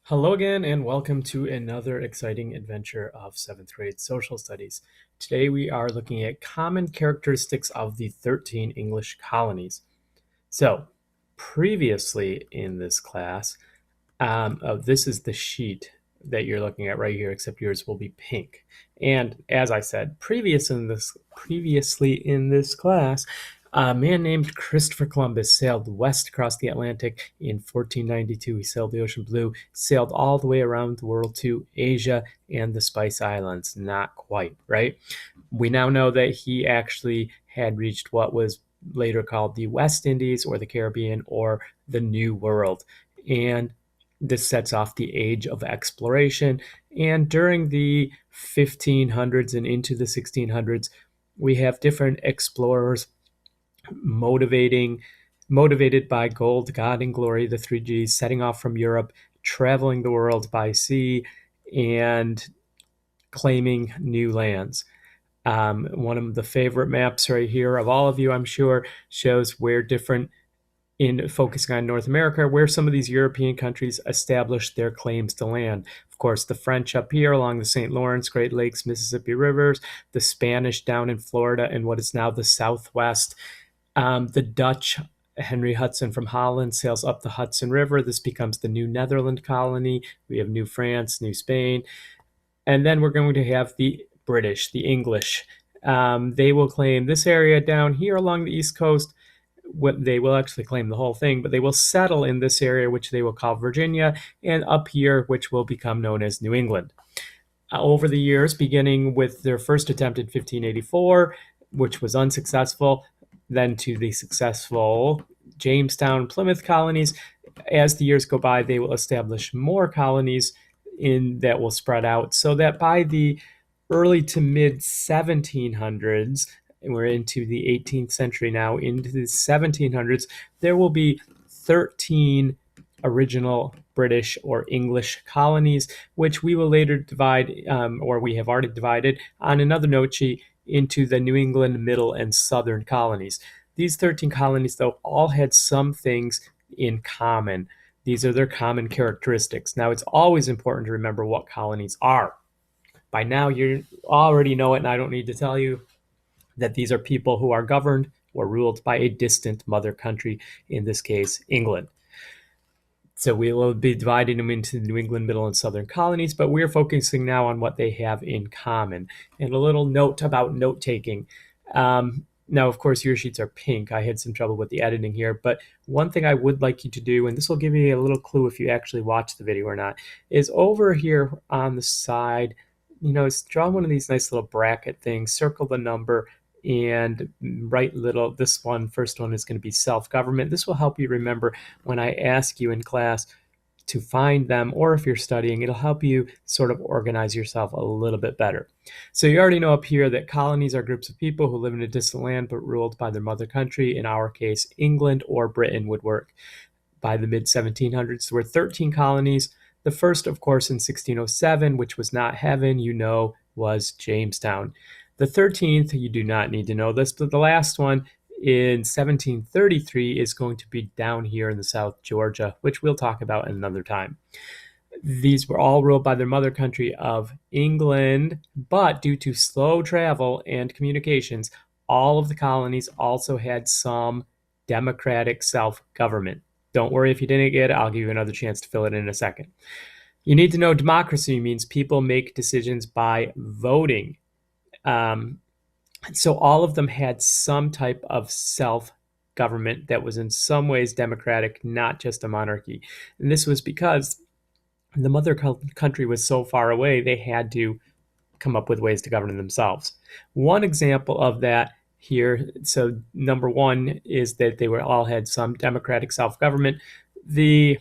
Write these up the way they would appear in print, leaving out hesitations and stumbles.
Hello again, and welcome to another exciting adventure of 7th grade social studies. Today we are looking at common characteristics of the 13 English colonies. So, previously in this class, this is the sheet that you're looking at right here, except yours will be pink. And as I said, previously in this class, a man named Christopher Columbus sailed west across the Atlantic in 1492. He sailed the ocean blue, sailed all the way around the world to Asia and the Spice Islands. Not quite, right? We now know that he actually had reached what was later called the West Indies or the Caribbean or the New World. And this sets off the age of exploration. And during the 1500s and into the 1600s, we have different explorers motivated by gold, God, and glory, the three G's, setting off from Europe, traveling the world by sea, and claiming new lands. One of the favorite maps right here of all of you, I'm sure, shows where different, in focusing on North America, where some of these European countries established their claims to land. Of course, the French up here along the St. Lawrence, Great Lakes, Mississippi rivers, the Spanish down in Florida and what is now the Southwest. The Dutch, Henry Hudson from Holland, sails up the Hudson River. This becomes the New Netherland colony. We have New France, New Spain. And then we're going to have the British, the English. They will claim this area down here along the East Coast. They will actually claim the whole thing, but they will settle in this area, which they will call Virginia, and up here, which will become known as New England. Over the years, beginning with their first attempt in 1584, which was unsuccessful, then to the successful Jamestown, Plymouth colonies. As the years go by, they will establish more colonies that will spread out, so that by the early to mid 1700s, and we're into the 18th century now, into the 1700s, there will be 13 original British or English colonies, which we will later divide, or we have already divided on another note sheet, into the New England, Middle, and Southern colonies. These 13 colonies, though, all had some things in common. These are their common characteristics. Now, it's always important to remember what colonies are. By now, you already know it, and I don't need to tell you that these are people who are governed or ruled by a distant mother country, in this case, England. So we will be dividing them into the New England, Middle, and Southern colonies, but we're focusing now on what they have in common. And a little note about note-taking. Now, of course, your sheets are pink. I had some trouble with the editing here, but one thing I would like you to do, and this will give you a little clue if you actually watch the video or not, is over here on the side, draw one of these nice little bracket things, circle the number, and write this first one is going to be self-government. This will help you remember when I ask you in class to find them, or if you're studying, it'll help you sort of organize yourself a little bit better. So you already know up here that colonies are groups of people who live in a distant land but ruled by their mother country. In our case, England or Britain would work. By the mid-1700s, there were 13 colonies. The first, of course, in 1607, which was not heaven, was Jamestown. The 13th, you do not need to know this, but the last one in 1733 is going to be down here in the South, Georgia, which we'll talk about another time. These were all ruled by their mother country of England, but due to slow travel and communications, all of the colonies also had some democratic self-government. Don't worry if you didn't get it. I'll give you another chance to fill it in a second. You need to know democracy means people make decisions by voting. So all of them had some type of self-government that was in some ways democratic, not just a monarchy. And this was because the mother country was so far away, they had to come up with ways to govern themselves. One example of that here, so number one is that they all had some democratic self-government. The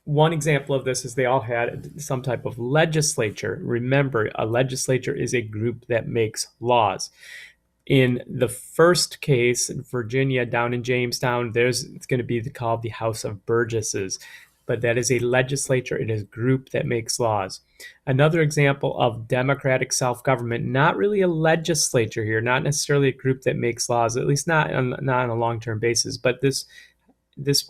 one example of this is they all had some type of legislature. Remember, a legislature is a group that makes laws. In the first case, in Virginia, down in Jamestown, it's going to be called the House of Burgesses. But that is a legislature. It is a group that makes laws. Another example of democratic self-government, not really a legislature here, not necessarily a group that makes laws, at least not on a long-term basis, but this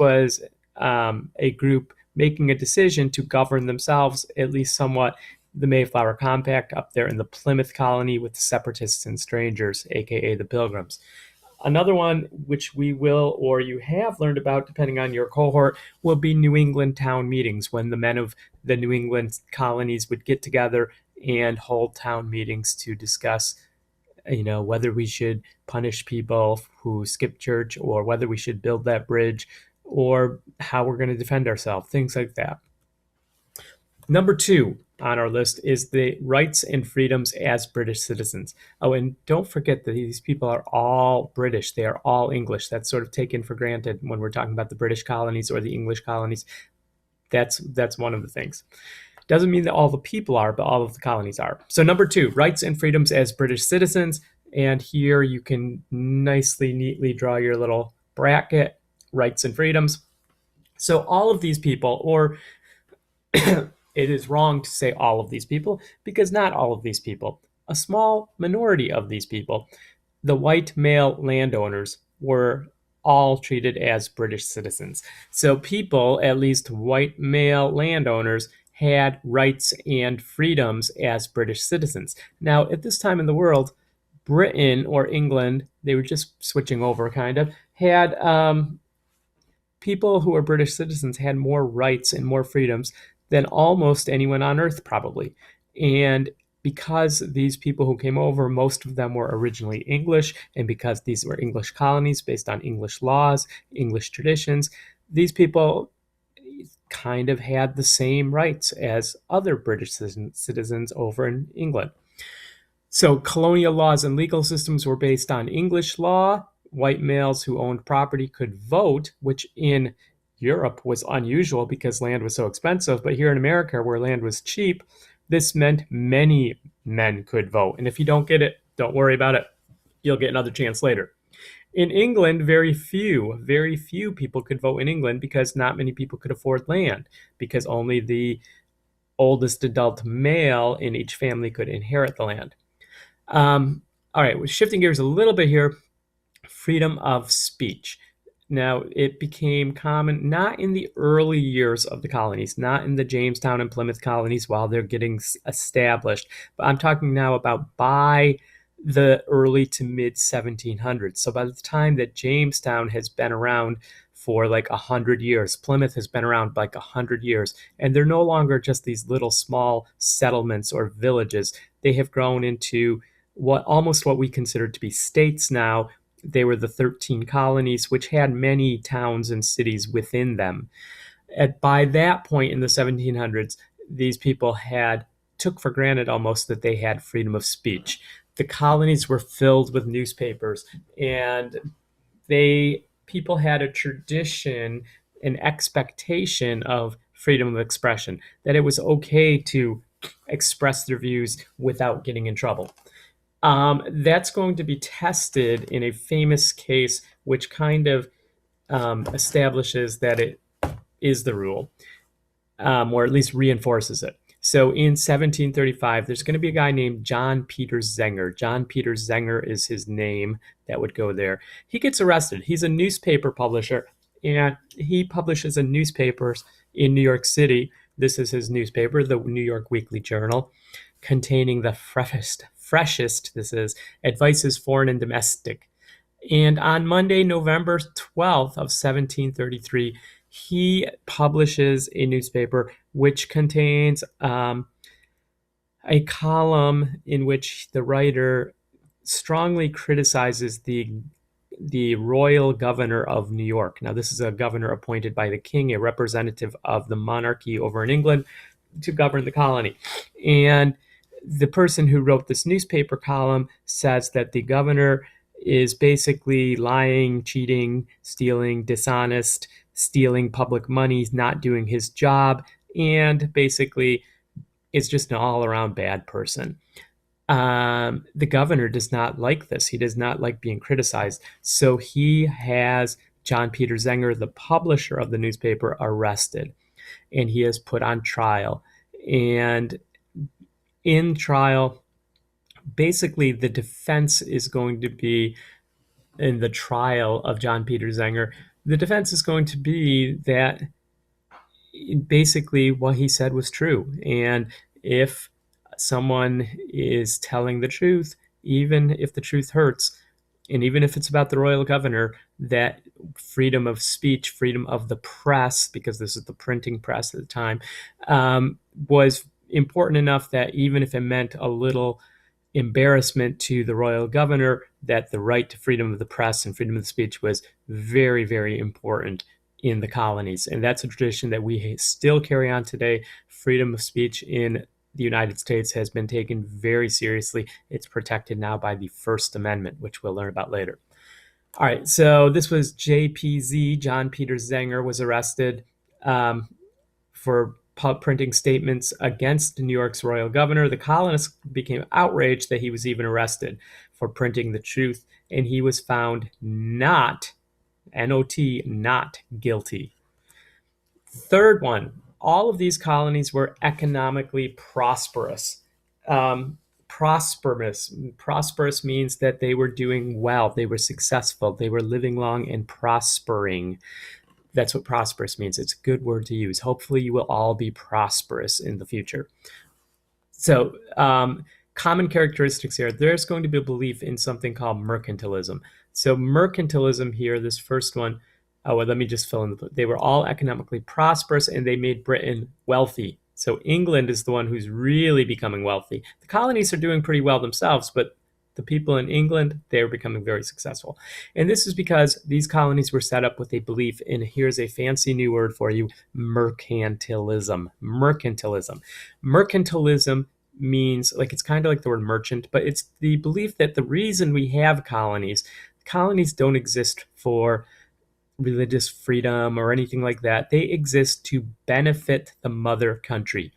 was a group making a decision to govern themselves, at least somewhat. The Mayflower Compact up there in the Plymouth colony with the separatists and strangers, aka the Pilgrims. Another one, which we will or you have learned about, depending on your cohort, will be New England town meetings, when the men of the New England colonies would get together and hold town meetings to discuss, whether we should punish people who skip church, or whether we should build that bridge, or how we're going to defend ourselves, things like that. Number two on our list is the rights and freedoms as British citizens. Oh, and don't forget that these people are all British. They are all English. That's sort of taken for granted when we're talking about the British colonies or the English colonies. That's one of the things. Doesn't mean that all the people are, but all of the colonies are. So number two, rights and freedoms as British citizens. And here you can nicely, neatly draw your little bracket, rights and freedoms. So all of these people, or it is wrong to say all of these people, because not all of these people, a small minority of these people, the white male landowners, were all treated as British citizens. So people, at least white male landowners, had rights and freedoms as British citizens. Now, at this time in the world, Britain or England, they were just switching over kind of, had people who were British citizens had more rights and more freedoms than almost anyone on earth, probably. And because these people who came over, most of them were originally English, and because these were English colonies based on English laws, English traditions, these people kind of had the same rights as other British citizens over in England. So colonial laws and legal systems were based on English law. White males who owned property could vote, which in Europe was unusual because land was so expensive. But here in America, where land was cheap, this meant many men could vote. And if you don't get it, don't worry about it. You'll get another chance later. In England, very few people could vote in England because not many people could afford land, because only the oldest adult male in each family could inherit the land. All right, we're shifting gears a little bit here. Freedom of speech. Now, it became common not in the early years of the colonies, not in the Jamestown and Plymouth colonies while they're getting established, but I'm talking now about by the early to mid 1700s. So by the time that Jamestown has been around for like 100 years, Plymouth has been around like 100 years, and they're no longer just these little small settlements or villages. They have grown into what we consider to be states now. They were the 13 colonies, which had many towns and cities within them. By that point in the 1700s, these people took for granted almost that they had freedom of speech. The colonies were filled with newspapers, and people had a tradition, an expectation of freedom of expression, that it was okay to express their views without getting in trouble. That's going to be tested in a famous case, which kind of establishes that it is the rule, or at least reinforces it. So in 1735, there's going to be a guy named John Peter Zenger. John Peter Zenger is his name that would go there. He gets arrested. He's a newspaper publisher, and he publishes a newspaper in New York City. This is his newspaper, the New York Weekly Journal, containing the freshest, this is, advices foreign and domestic. And on Monday, November 12th of 1733, he publishes a newspaper which contains a column in which the writer strongly criticizes the royal governor of New York. Now, this is a governor appointed by the king, a representative of the monarchy over in England, to govern the colony. And the person who wrote this newspaper column says that the governor is basically lying, cheating, stealing, dishonest, stealing public money, not doing his job, and basically is just an all-around bad person. The governor does not like this. He does not like being criticized. So he has John Peter Zenger, the publisher of the newspaper, arrested, and he is put on trial. And in trial, basically the defense is going to be, in the trial of John Peter Zenger, the defense is going to be that basically what he said was true. And if someone is telling the truth, even if the truth hurts, and even if it's about the royal governor, that freedom of speech, freedom of the press, because this is the printing press at the time, was important enough that even if it meant a little embarrassment to the royal governor, that the right to freedom of the press and freedom of speech was very, very important in the colonies. And that's a tradition that we still carry on today. Freedom of speech in the United States has been taken very seriously. It's protected now by the First Amendment, which we'll learn about later. All right, so this was JPZ. John Peter Zenger was arrested um, for printing statements against New York's royal governor. The colonists became outraged that he was even arrested for printing the truth, and he was found not, N-O-T, not guilty. Third one, all of these colonies were economically prosperous. Prosperous means that they were doing well, they were successful, they were living long and prospering. That's what prosperous means. It's a good word to use. Hopefully, you will all be prosperous in the future. So, common characteristics here, there's going to be a belief in something called mercantilism. So, mercantilism here, this first one, well, let me just fill in they were all economically prosperous and they made Britain wealthy. So, England is the one who's really becoming wealthy. The colonies are doing pretty well themselves, but the people in England, they're becoming very successful. And this is because these colonies were set up with a belief in, here's a fancy new word for you, mercantilism. Mercantilism. Mercantilism means, like, it's kind of like the word merchant, but it's the belief that the reason we have colonies don't exist for religious freedom or anything like that. They exist to benefit the mother country.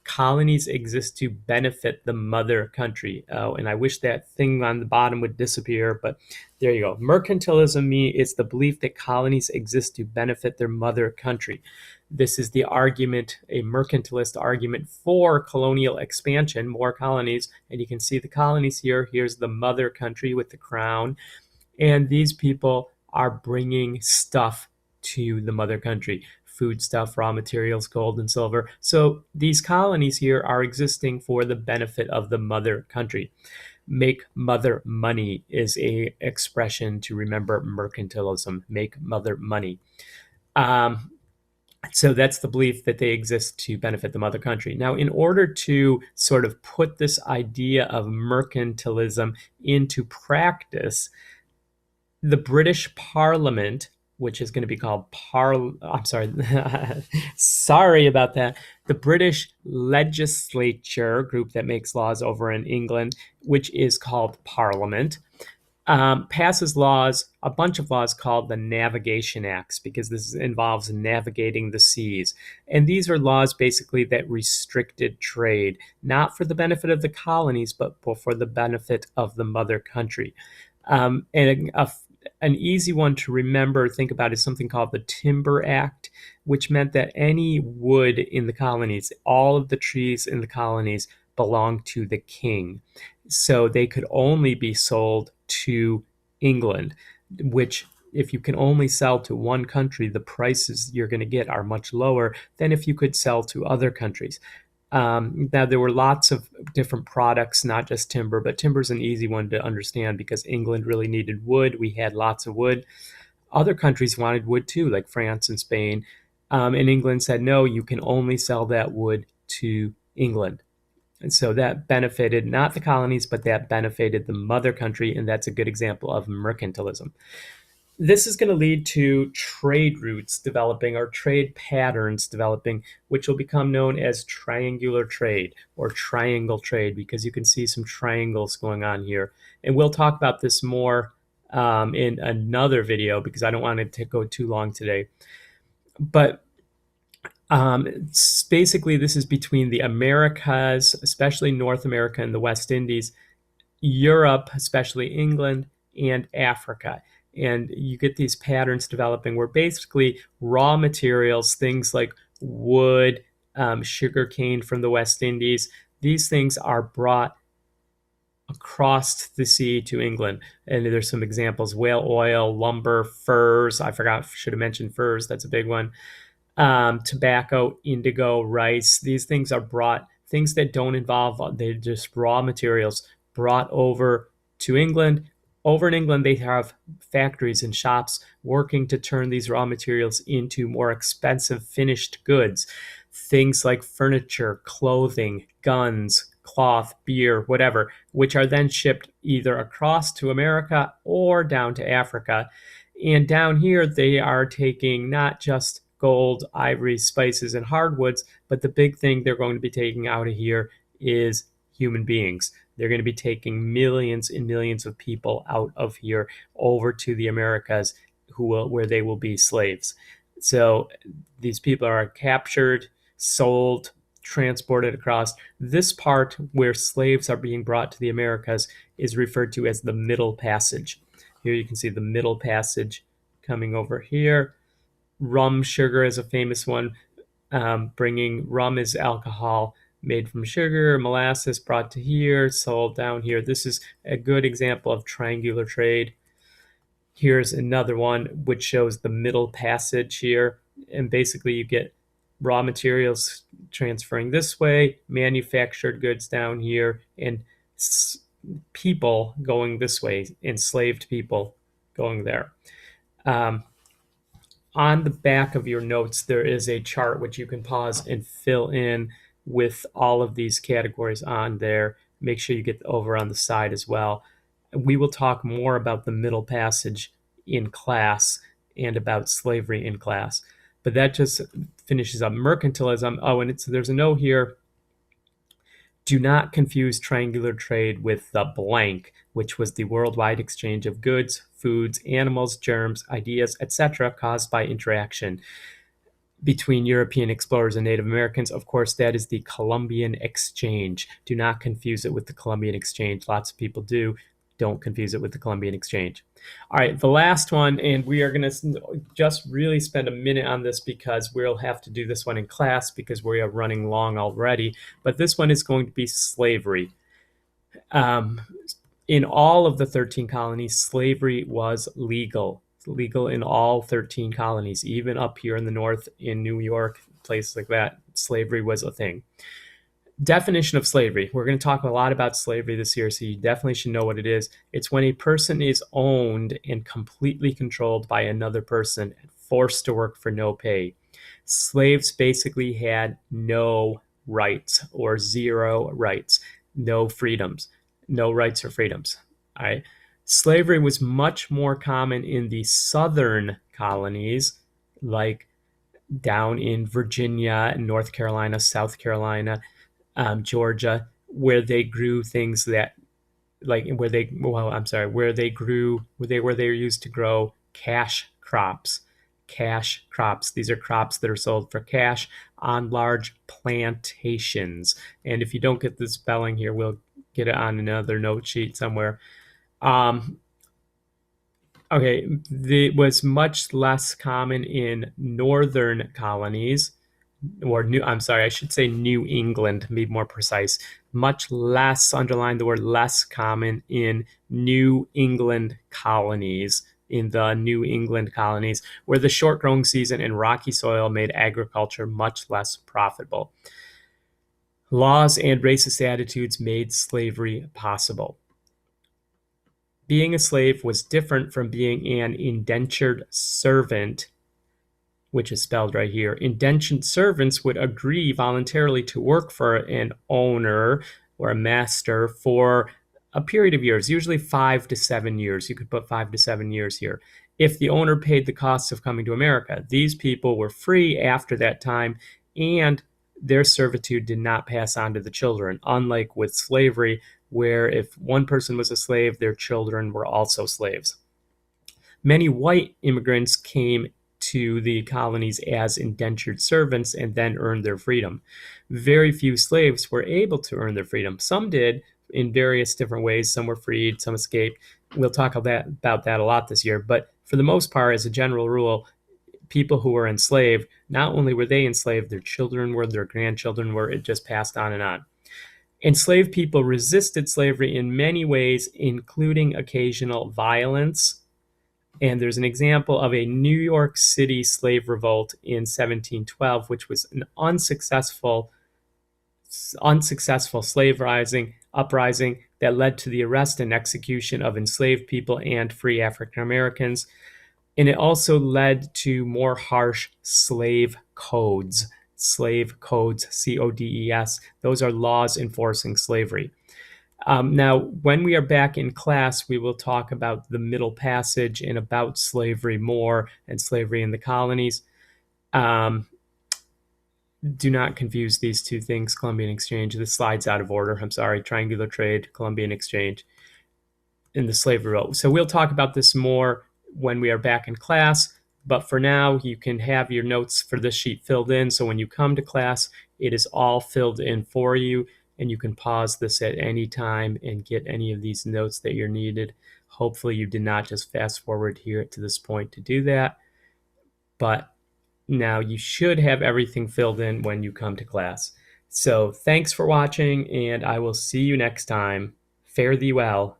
Colonies exist to benefit the mother country. Oh, and I wish that thing on the bottom would disappear, but there you go. Mercantilism is the belief that colonies exist to benefit their mother country. This is the argument, a mercantilist argument for colonial expansion, more colonies. And you can see the colonies here. Here's the mother country with the crown. And these people are bringing stuff to the mother country, food stuff, raw materials, gold and silver. So these colonies here are existing for the benefit of the mother country. Make mother money is a expression to remember mercantilism. Make mother money. So that's the belief that they exist to benefit the mother country. Now, in order to sort of put this idea of mercantilism into practice, the British Parliament, which is going to be called I'm sorry, sorry about that. The British legislature group that makes laws over in England, which is called Parliament, passes laws, a bunch of laws called the Navigation Acts, because this involves navigating the seas. And these are laws basically that restricted trade, not for the benefit of the colonies, but for the benefit of the mother country. And an easy one to remember, think about, is something called the Timber Act, which meant that any wood in the colonies, all of the trees in the colonies, belonged to the king. So they could only be sold to England, which, if you can only sell to one country, the prices you're going to get are much lower than if you could sell to other countries. Now, there were lots of different products, not just timber, but timber is an easy one to understand because England really needed wood. We had lots of wood. Other countries wanted wood too, like France and Spain. And England said, no, you can only sell that wood to England. And so that benefited not the colonies, but that benefited the mother country. And that's a good example of mercantilism. This is going to lead to trade routes developing, or trade patterns developing, which will become known as triangular trade or triangle trade, because you can see some triangles going on here. And we'll talk about this more in another video because I don't want it to go too long today. But basically, this is between the Americas, especially North America and the West Indies, Europe, especially England, and Africa. And you get these patterns developing where basically raw materials, things like wood, sugar cane from the West Indies, these things are brought across the sea to England. And there's some examples: whale oil, lumber, furs. I forgot, should have mentioned furs. That's a big one. tobacco, indigo, rice. These things are brought, things that don't involve, they're just raw materials brought over to England. Over in England, they have factories and shops working to turn these raw materials into more expensive finished goods. Things like furniture, clothing, guns, cloth, beer, whatever, which are then shipped either across to America or down to Africa. And down here, they are taking not just gold, ivory, spices, and hardwoods, but the big thing they're going to be taking out of here is human beings. They're going to be taking millions and millions of people out of here over to the Americas, where they will be slaves. So these people are captured, sold, transported across. This part where slaves are being brought to the Americas is referred to as the Middle Passage. Here you can see the Middle Passage coming over here. Rum sugar is a famous one. Bringing rum is alcohol made from sugar, molasses brought to here, sold down here. This is a good example of triangular trade. Here's another one which shows the Middle Passage here. And basically you get raw materials transferring this way, manufactured goods down here, and people going this way, enslaved people going there. On the back of your notes, there is a chart which you can pause and fill in with all of these categories on there. Make sure you get over on the side as well. We will talk more about the Middle Passage in class and about slavery in class. But that just finishes up mercantilism. Oh, and there's a note here. Do not confuse triangular trade with the blank, which was the worldwide exchange of goods, foods, animals, germs, ideas, etc., caused by interaction between European explorers and Native Americans. Of course, that is the Columbian Exchange. Do not confuse it with the Columbian Exchange. Lots of people do. Don't confuse it with the Columbian Exchange. All right, the last one, and we are going to just really spend a minute on this because we'll have to do this one in class because we are running long already. But this one is going to be slavery. In all of the 13 colonies, slavery was legal. Legal in all 13 colonies, even up here in the north in New York, places like that, slavery was a thing. Definition of slavery. We're going to talk a lot about slavery this year, so you definitely should know what it is. It's when a person is owned and completely controlled by another person, forced to work for no pay. Slaves basically had no rights or zero rights, no freedoms, no rights or freedoms. All right. Slavery was much more common in the southern colonies, like down in Virginia, North Carolina, South Carolina, Georgia, where they grew things that, like where they used to grow cash crops. Cash crops. These are crops that are sold for cash on large plantations. And if you don't get the spelling here, we'll get it on another note sheet somewhere. Okay, it was much less common in northern colonies, or I should say New England, to be more precise. Much less, underline the word less, common in New England colonies, where the short growing season and rocky soil made agriculture much less profitable. Laws and racist attitudes made slavery possible. Being a slave was different from being an indentured servant, which is spelled right here. Indentured servants would agree voluntarily to work for an owner or a master for a period of years, usually 5 to 7 years. You could put 5 to 7 years here. If the owner paid the costs of coming to America, these people were free after that time, and their servitude did not pass on to the children, unlike with slavery, where if one person was a slave, their children were also slaves. Many white immigrants came to the colonies as indentured servants and then earned their freedom. Very few slaves were able to earn their freedom. Some did in various different ways. Some were freed, some escaped. We'll talk about that a lot this year. But for the most part, as a general rule, people who were enslaved, not only were they enslaved, their children were, their grandchildren were. It just passed on and on. Enslaved people resisted slavery in many ways, including occasional violence, And there's an example of a New York City slave revolt in 1712, which was an unsuccessful slave uprising that led to the arrest and execution of enslaved people and free African Americans. And it also led to more harsh slave codes. Slave codes, CODES. Those are laws enforcing slavery. Now, when we are back in class, we will talk about the Middle Passage and about slavery more and slavery in the colonies. Um, do not confuse these two things, Columbian Exchange. This slide's out of order. I'm sorry. Triangular Trade, Columbian Exchange, and the slavery road. So we'll talk about this more when we are back in class. But for now, you can have your notes for this sheet filled in. So when you come to class, it is all filled in for you. And you can pause this at any time and get any of these notes that you're needed. Hopefully you did not just fast forward here to this point to do that. But now you should have everything filled in when you come to class. So thanks for watching, and I will see you next time. Fare thee well.